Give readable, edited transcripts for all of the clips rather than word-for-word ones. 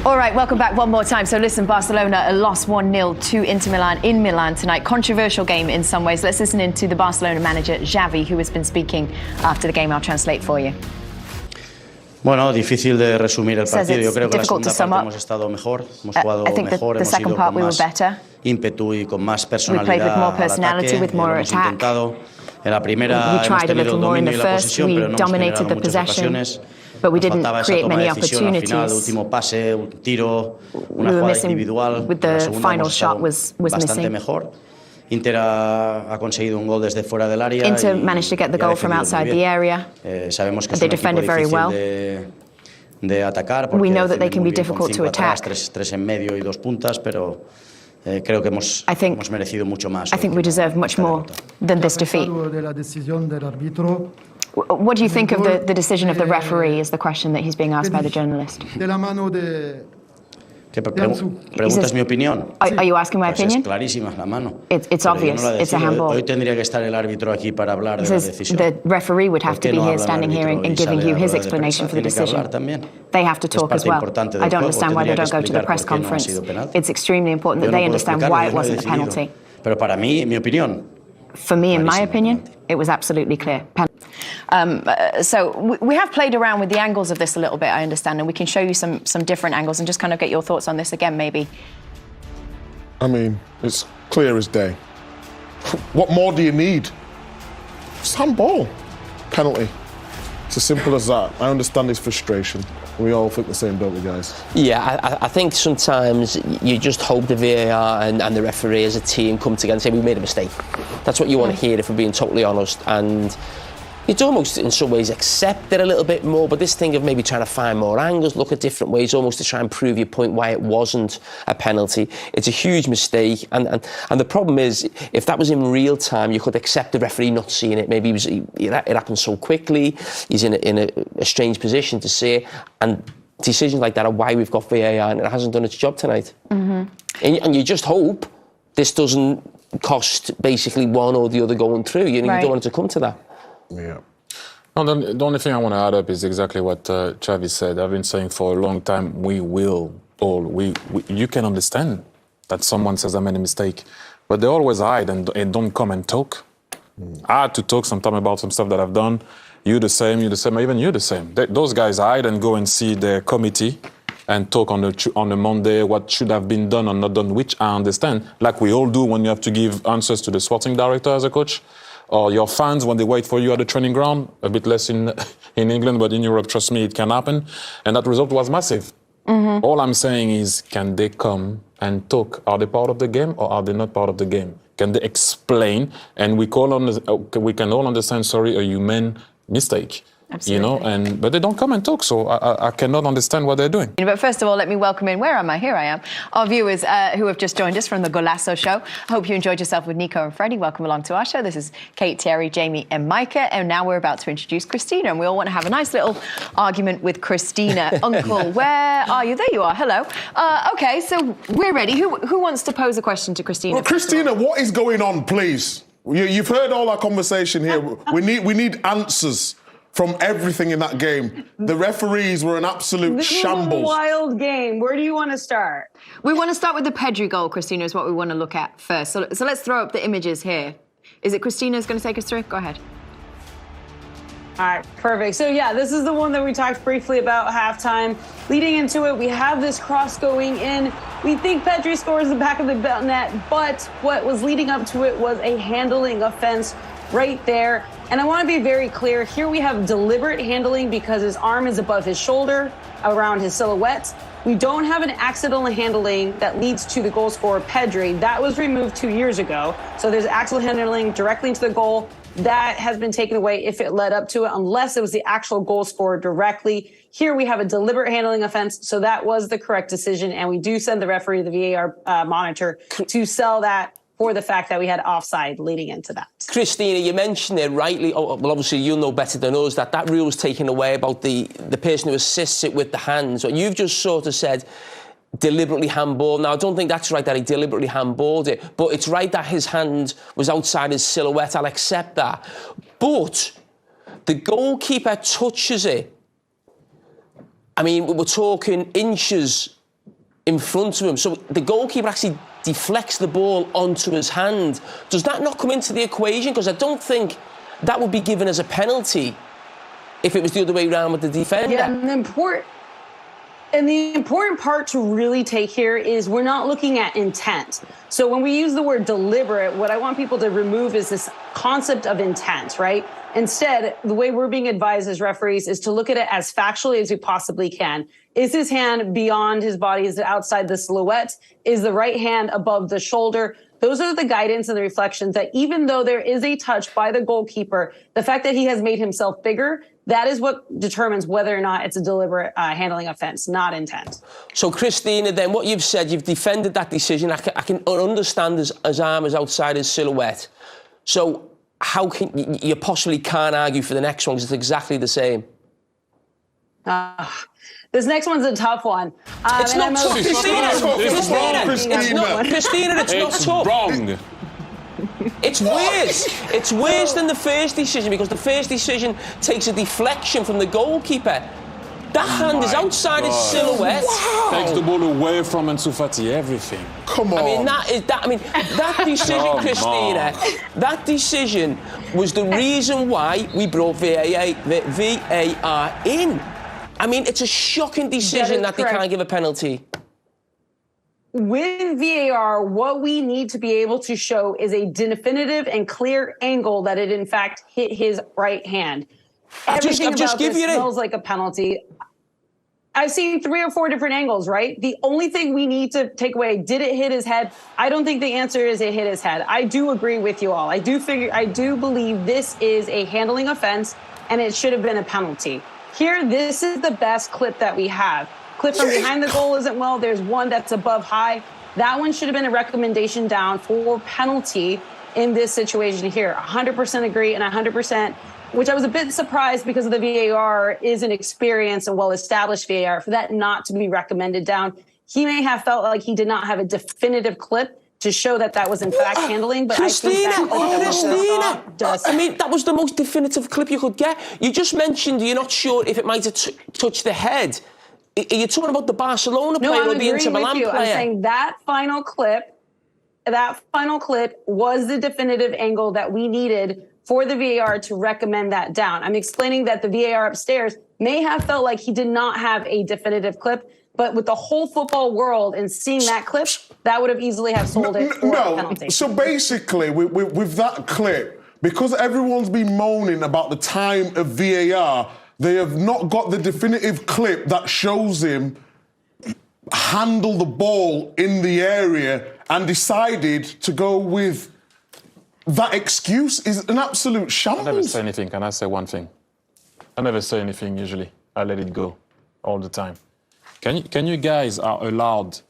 All right, welcome back one more time. So listen, Barcelona lost 1-0 to Inter Milan in Milan tonight. Controversial game in some ways. Let's listen in to the Barcelona manager, Xavi, who has been speaking after the game. I'll translate for you. Bueno, difícil de resumir el partido. Yo creo que la segunda parte hemos estado mejor, hemos jugado mejor, hemos ido con más ímpetu y con más personalidad al ataque. Lo hemos intentado. En la primera hemos tenido dominio y la posesión, pero no hemos generado muchas ocasiones. But we didn't faltaba esa create toma many de decisión al final, el opportunities. último pase, un tiro, una We were jugada missing individual. with the La segunda final hemos shot estado was bastante missing. mejor. Inter ha conseguido un gol desde fuera del área. Inter managed to get the goal from outside the area. Sabemos que es They un equipo defended very well. difícil de atacar, porque We know that they defienden can muy be bien con difficult to 5 atrás, attack. 3 en medio y 2 puntas, pero creo que hemos merecido mucho más. I think we deserve much more than this defeat. What do you think of the decision of the referee is the question that he's being asked by the journalist. ¿Preguntas mi opinión? Are you asking my opinion? Es clarísima la mano. It's obvious. It's a handball. Hoy tendría que estar el árbitro aquí para hablar de la decisión. The referee would have to be here, standing here and giving you his explanation for the decision. They have to talk as well. I don't understand why they don't go to the press conference. It's extremely important that they understand why it wasn't a penalty. Pero para mí, mi opinión. For me, in my opinion, it was absolutely clear. So we have played around with the angles of this a little bit, I understand, and we can show you some different angles and just kind of get your thoughts on this again, maybe. I mean, it's clear as day. What more do you need? It's handball. Penalty. It's as simple as that. I understand his frustration. We all think the same, don't we, guys? Yeah, I think sometimes you just hope the VAR and the referee as a team come together and say, we made a mistake. That's what you want to hear, if we're being totally honest. And you'd almost, in some ways, accept it a little bit more, but this thing of maybe trying to find more angles, look at different ways, almost to try and prove your point why it wasn't a penalty, it's a huge mistake. And the problem is, if that was in real time, you could accept the referee not seeing it. Maybe it happened so quickly, he's in a strange position to see it, and decisions like that are why we've got VAR, and it hasn't done its job tonight. Mm-hmm. And you just hope this doesn't cost basically one or the other going through. You don't want it to come to that. Yeah. No, the only thing I want to add up is exactly what Xavi said. I've been saying for a long time, you can understand that someone says I made a mistake, but they always hide and don't come and talk. I had to talk sometime about some stuff that I've done. You the same, even you the same. Those guys hide and go and see their committee and talk on the Monday what should have been done or not done, which I understand, like we all do when you have to give answers to the sporting director as a coach, or your fans when they wait for you at the training ground, a bit less in England, but in Europe, trust me, it can happen. And that result was massive. Mm-hmm. All I'm saying is, can they come and talk? Are they part of the game or are they not part of the game? Can they explain? And we can all understand, a human mistake. Absolutely. But they don't come and talk, so I cannot understand what they're doing. But first of all, let me welcome in, where am I? Here I am, our viewers who have just joined us from the Golazo show. I hope you enjoyed yourself with Nico and Freddie. Welcome along to our show. This is Kate, Thierry, Jamie and Micah, and now we're about to introduce Christina, and we all want to have a nice little argument with Christina. Uncle, where are you? There you are. Hello. Okay, so we're ready. Who wants to pose a question to Christina? Well, Christina, what is going on, please? You've heard all our conversation here. We need answers from everything in that game. The referees were an absolute shambles. This is a wild game. Where do you want to start? We want to start with the Pedri goal, Christina, is what we want to look at first. So let's throw up the images here. Is it Christina's going to take us through it? Go ahead. All right, perfect. So yeah, this is the one that we talked briefly about halftime. Leading into it, we have this cross going in. We think Pedri scores the back of the net, but what was leading up to it was a handling offense right there. And I want to be very clear, here we have deliberate handling because his arm is above his shoulder, around his silhouette. We don't have an accidental handling that leads to the goal scorer, Pedri. That was removed 2 years ago. So there's accidental handling directly into the goal. That has been taken away if it led up to it, unless it was the actual goal scorer directly. Here we have a deliberate handling offense, so that was the correct decision, and we do send the referee to the VAR monitor to sell that for the fact that we had offside leading into that. Christina, you mentioned it rightly, well, obviously you'll know better than us, that rule was taken away about the person who assists it with the hands. You've just sort of said deliberately handball. Now, I don't think that's right that he deliberately handballed it, but it's right that his hand was outside his silhouette. I'll accept that. But the goalkeeper touches it. I mean, we're talking inches in front of him. So the goalkeeper actually deflects the ball onto his hand. Does that not come into the equation? Because I don't think that would be given as a penalty if it was the other way around with the defender. Yeah, and the important part to really take here is we're not looking at intent. So when we use the word deliberate, what I want people to remove is this concept of intent, right? Instead, the way we're being advised as referees is to look at it as factually as we possibly can. Is his hand beyond his body? Is it outside the silhouette? Is the right hand above the shoulder? Those are the guidance and the reflections that even though there is a touch by the goalkeeper, the fact that he has made himself bigger, that is what determines whether or not it's a deliberate handling offence, not intent. So, Christina, then what you've said, you've defended that decision. I can understand his arm is outside his silhouette. So how can you possibly can't argue for the next one because it's exactly the same? This next one's a tough one. It's not tough, Christina. Christina, it's not tough. Wrong. It's worse. It's worse than the first decision because the first decision takes a deflection from the goalkeeper. That hand is outside his silhouette. Wow. Takes the ball away from Ansu Fati, everything. Come on. That decision, Christina, that decision was the reason why we brought VAR in. I mean, it's a shocking decision that they can't give a penalty. With VAR, what we need to be able to show is a definitive and clear angle that it, in fact, hit his right hand. Everything about this smells like a penalty. I've seen 3 or 4 different angles, right? The only thing we need to take away, did it hit his head? I don't think the answer is it hit his head. I do agree with you all. I do believe this is a handling offense and it should have been a penalty. Here, this is the best clip that we have. Clip from behind the goal isn't well. There's one that's above high. That one should have been a recommendation down for penalty in this situation here. 100% agree and 100%, which I was a bit surprised because of the VAR is an experienced and well-established VAR for that not to be recommended down. He may have felt like he did not have a definitive clip to show that that was in fact handling, but Christina, I mean, that was the most definitive clip you could get. You just mentioned you're not sure if it might have touched the head. Are you talking about the Barcelona player or the Inter Milan player? I'm saying that final clip was the definitive angle that we needed for the VAR to recommend that down. I'm explaining that the VAR upstairs may have felt like he did not have a definitive clip, but with the whole football world and seeing that clip, that would have easily have sold it for a penalty. So basically, with that clip, because everyone's been moaning about the time of VAR, they have not got the definitive clip that shows him handle the ball in the area and decided to go with that excuse is an absolute shambles. I never say anything. Can I say one thing? I never say anything usually. I let it go all the time. Can you guys are allowed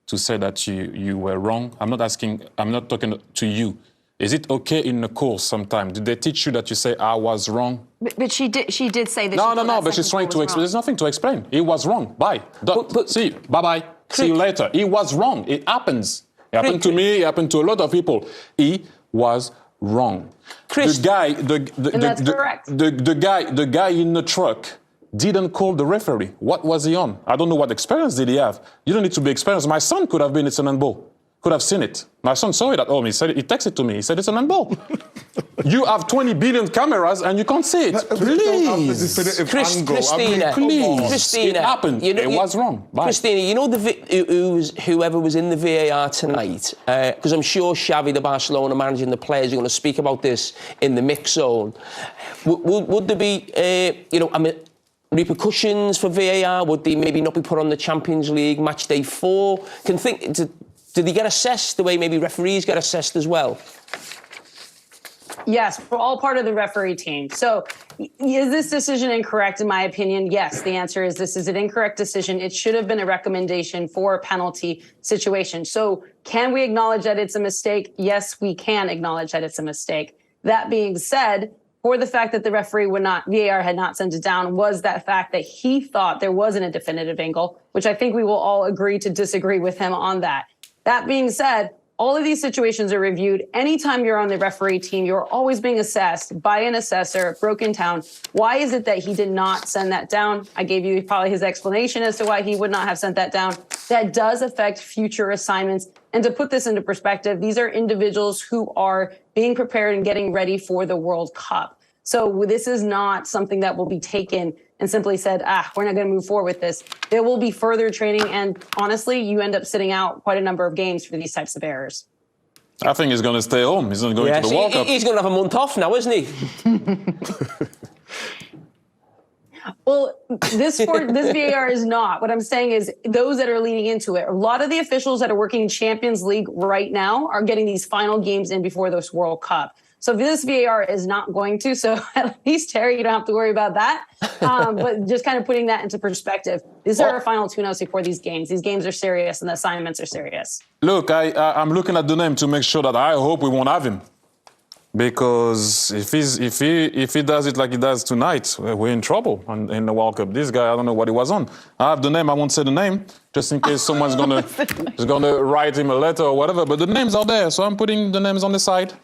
to say that you were wrong? I'm not talking to you. Is it okay in the course sometimes? Did they teach you that you say I was wrong? But she did say that. No, but she's trying to explain. There's nothing to explain. He was wrong. Bye. See, bye-bye. See you later. He was wrong. It happens. It happened to me. It happened to a lot of people. He was wrong. Chris, that's correct. The guy in the truck didn't call the referee. What was he on? I don't know what experience did he have. You don't need to be experienced. My son could have been it's an handball. Could have seen it. My son saw it at home. He texted to me. He said it's an handball. You have 20 billion cameras and you can't see it. Please. Christina. It happened. It was wrong. Bye. Christina, you know whoever was in the VAR tonight, because I'm sure Xavi, the Barcelona manager, and the players are going to speak about this in the mix zone. Would there be, repercussions for VAR? Would they maybe not be put on the Champions League match day 4? Did they get assessed the way maybe referees get assessed as well? Yes, we're all part of the referee team. So is this decision incorrect? In my opinion, yes. The answer is this is an incorrect decision. It should have been a recommendation for a penalty situation. So can we acknowledge that it's a mistake? Yes, we can acknowledge that it's a mistake. That being said, for the fact that the referee VAR had not sent it down was that fact that he thought there wasn't a definitive angle, which I think we will all agree to disagree with him on that. That being said, All of these situations are reviewed. Anytime you're on the referee team, you're always being assessed by an assessor, broken down. Why is it that he did not send that down? I gave you probably his explanation as to why he would not have sent that down. That does affect future assignments. And to put this into perspective, these are individuals who are being prepared and getting ready for the World Cup. So this is not something that will be taken and simply said, we're not going to move forward with this. There will be further training. And honestly, you end up sitting out quite a number of games for these types of errors. I think he's going to stay home. He's not going to the World Cup. He's going to have a month off now, isn't he? Well, this VAR is not. What I'm saying is those that are leading into it. A lot of the officials that are working in Champions League right now are getting these final games in before this World Cup. So this VAR is not going to. So at least, Terry, you don't have to worry about that. But just kind of putting that into perspective. These are our final tune-outs before these games. These games are serious and the assignments are serious. Look, I'm looking at the name to make sure that I hope we won't have him. Because if he does it like he does tonight, we're in trouble in the World Cup. This guy, I don't know what he was on. I have the name. I won't say the name, just in case someone's gonna write him a letter or whatever. But the names are there, so I'm putting the names on the side.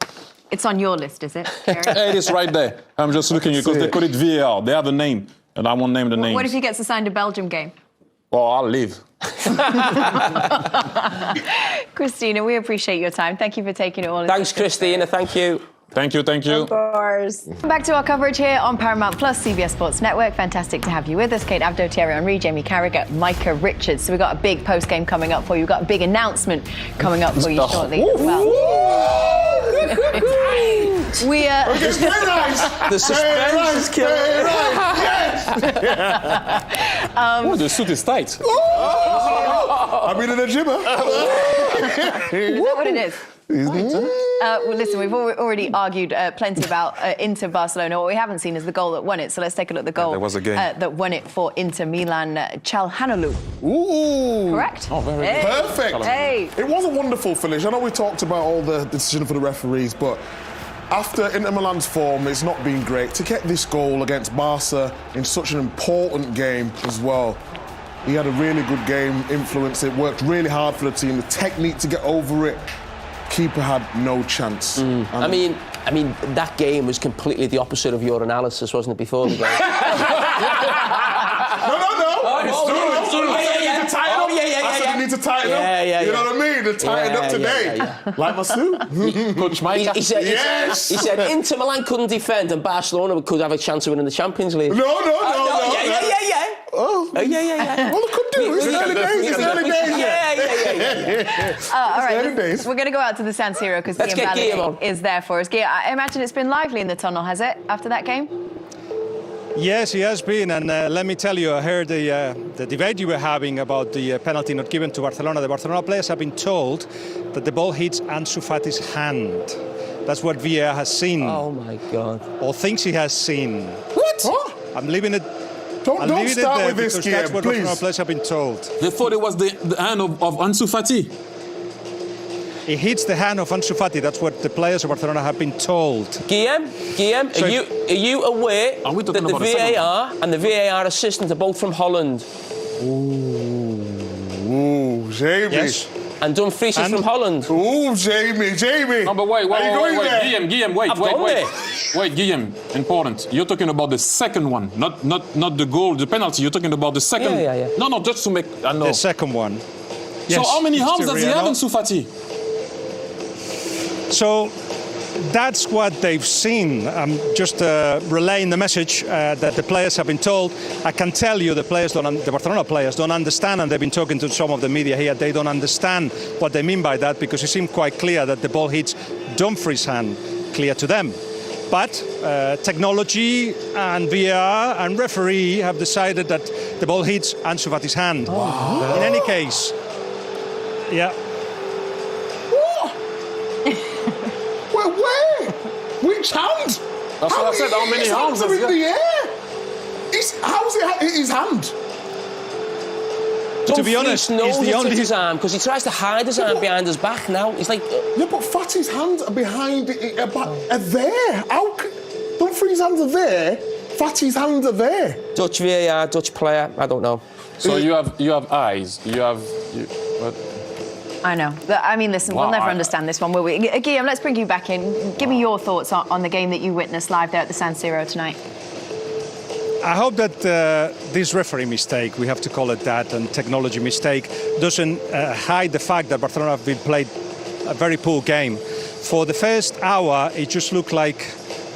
It's on your list, is it, Thierry? It is right there. I'm just looking because they call it VAR. They have a name, and I won't name the name. What if he gets assigned a Belgium game? Well, I'll leave. Christina, we appreciate your time. Thank you for taking it all. Thanks, Christina. Thank you. Thank you. Of course. Back to our coverage here on Paramount Plus, CBS Sports Network. Fantastic to have you with us. Kate Abdo, Thierry Henry, Jamie Carragher, Micah Richards. So we've got a big post-game coming up for you. We've got a big announcement coming up for you shortly as well. It's very nice. The suspense is killing. Yes. The suit is tight. I've been in a gym. Is that what it is? Well, listen, we've already argued plenty about Inter Barcelona. What we haven't seen is the goal that won it. So let's take a look at the goal there was a game. that won it for Inter Milan. Çalhanoğlu. Ooh. Correct? Oh, very good. Perfect. Hey. It was a wonderful finish. I know we talked about all the decision for the referees, but after Inter Milan's form, it's not been great. To get this goal against Barca in such an important game as well. He had a really good game, influenced it, worked really hard for the team. The technique to get over it. Keeper had no chance. I mean, that game was completely the opposite of your analysis, wasn't it, before the game? No. It's true. I said you need to tighten up. You know what I mean? They tightened up today. Like my suit. Coach Mike. He said Inter Milan couldn't defend and Barcelona could have a chance of winning the Champions League. No. Oh. Well, they could do. It's early days. All right, we're going to go out to the San Siro because Guillem is there for us. Guillem, I imagine it's been lively in the tunnel, has it, after that game? Yes, he has been, and let me tell you, I heard the debate you were having about the penalty not given to Barcelona. The Barcelona players have been told that the ball hits Ansu Fati's hand. That's what VAR has seen. Oh my God! Or thinks he has seen. What? I'm leaving it. Don't start with this, Guillem, that's what please. Barcelona players have been told. They thought it was the hand of Ansu Fati. It hits the hand of Ansu Fati. That's what the players of Barcelona have been told. Guillem, are you aware that the VAR and the VAR assistant are both from Holland? Ooh, Jamie. Yes. And Dumfries is from Holland. Ooh, Jamie. No, but wait. Guillem, wait. Guillem, important. You're talking about the second one, not the goal, the penalty. You're talking about the second. Yeah. No, just to make. I know. The second one. So Yes, how many Mr. harms does he have in Riano. Sufati? So that's what they've seen. I'm just relaying the message that the players have been told. I can tell you the Barcelona players don't understand, and they've been talking to some of the media here. They don't understand what they mean by that because it seemed quite clear that the ball hits Dumfries' hand, clear to them. But technology and VAR and referee have decided that the ball hits Ansu Fati's hand. Wow. In any case, yeah. Where? Which hand? That's what I said. How many hands are does he in the air? How's it in his hand? To be honest, knows he's the only his arm because he tries to hide his arm behind his back now. He's like... Yeah, but Fati's hands are behind it, are there. Dumfries' hands are there. Fati's hands are there. Dutch VAR, Dutch player, I don't know. So you have eyes. What? I know. I mean, listen, we'll never understand this one, will we? Guillaume, let's bring you back in. Give me your thoughts on the game that you witnessed live there at the San Siro tonight. I hope that this referee mistake, we have to call it that, and technology mistake, doesn't hide the fact that Barcelona have been played a very poor game. For the first hour, it just looked like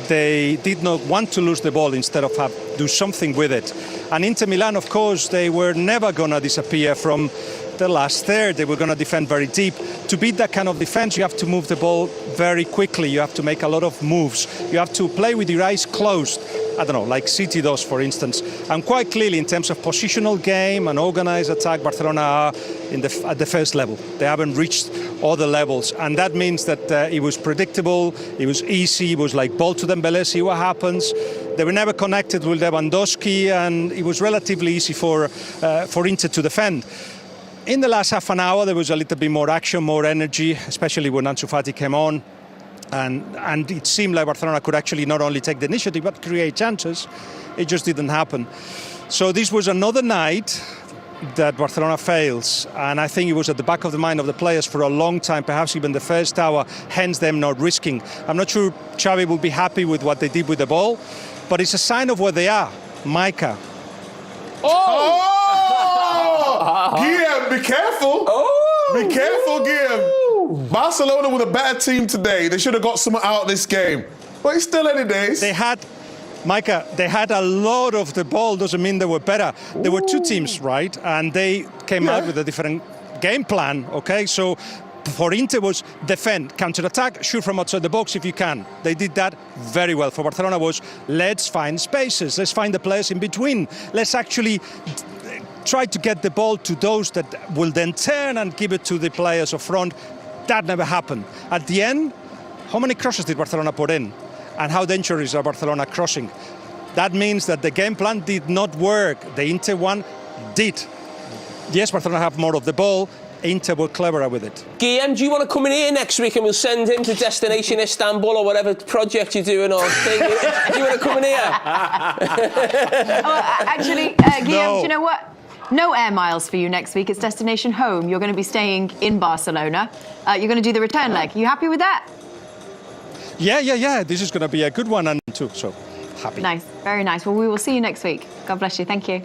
they did not want to lose the ball instead of do something with it. And Inter Milan, of course, they were never going to disappear from the last third. They were going to defend very deep. To beat that kind of defense, you have to move the ball very quickly. You have to make a lot of moves. You have to play with your eyes closed. I don't know, like City does, for instance. And quite clearly, in terms of positional game and organized attack, Barcelona are at the first level. They haven't reached all the levels. And that means that it was predictable, it was easy, it was like ball to Dembele, see what happens. They were never connected with Lewandowski, and it was relatively easy for Inter to defend. In the last half an hour, there was a little bit more action, more energy, especially when Ansu Fati came on. And it seemed like Barcelona could actually not only take the initiative, but create chances. It just didn't happen. So this was another night that Barcelona fails. And I think it was at the back of the mind of the players for a long time, perhaps even the first hour, hence them not risking. I'm not sure Xavi will be happy with what they did with the ball, but it's a sign of where they are. Micah. Oh! Guillaume, be careful. Oh! Be careful, Guillaume. Barcelona with a better team today. They should have got something out of this game. But it's still any days. They had a lot of the ball, doesn't mean they were better. There were two teams, right? And they came out with a different game plan, okay? So for Inter was defend, counter-attack, shoot from outside the box if you can. They did that very well. For Barcelona was, let's find spaces, let's find the players in between. Let's actually try to get the ball to those that will then turn and give it to the players up front. That never happened. At the end, how many crosses did Barcelona put in? And how dangerous are Barcelona crossing? That means that the game plan did not work. The Inter one did. Yes, Barcelona have more of the ball. Inter were cleverer with it. Guillaume, do you want to come in here next week and we'll send him to Destination Istanbul or whatever project you're doing or thing? Do you want to come in here? Actually, Guillaume, do you know what? No air miles for you next week. It's destination home. You're going to be staying in Barcelona. You're going to do the return leg. You happy with that? Yeah. This is going to be a good one, and too. So happy. Nice. Very nice. Well, we will see you next week. God bless you. Thank you.